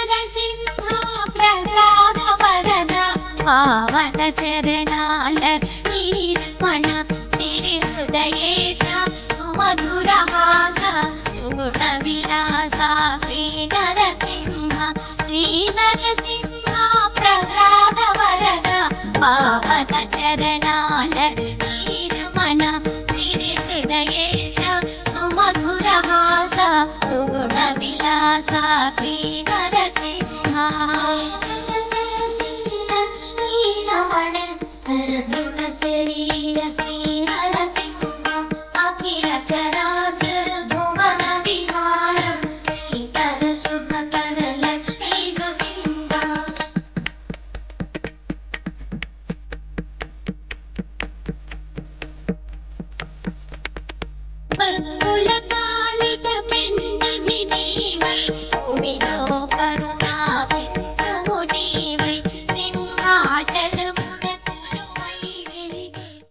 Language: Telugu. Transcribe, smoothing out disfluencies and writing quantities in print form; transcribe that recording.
నరసింహ ప్రహ్లాద వరద పావన చరణాల నీర్మణ నిరి హృదయేశ సుమధుర హాస సుగుణ విలాస శ్రీ నరసింహ ప్రహ్లాద వరద పావన చరణాల నీర్మణ నిరి హృదయేశ సుమధుర హాస సుగుణ విలాస శ్రీ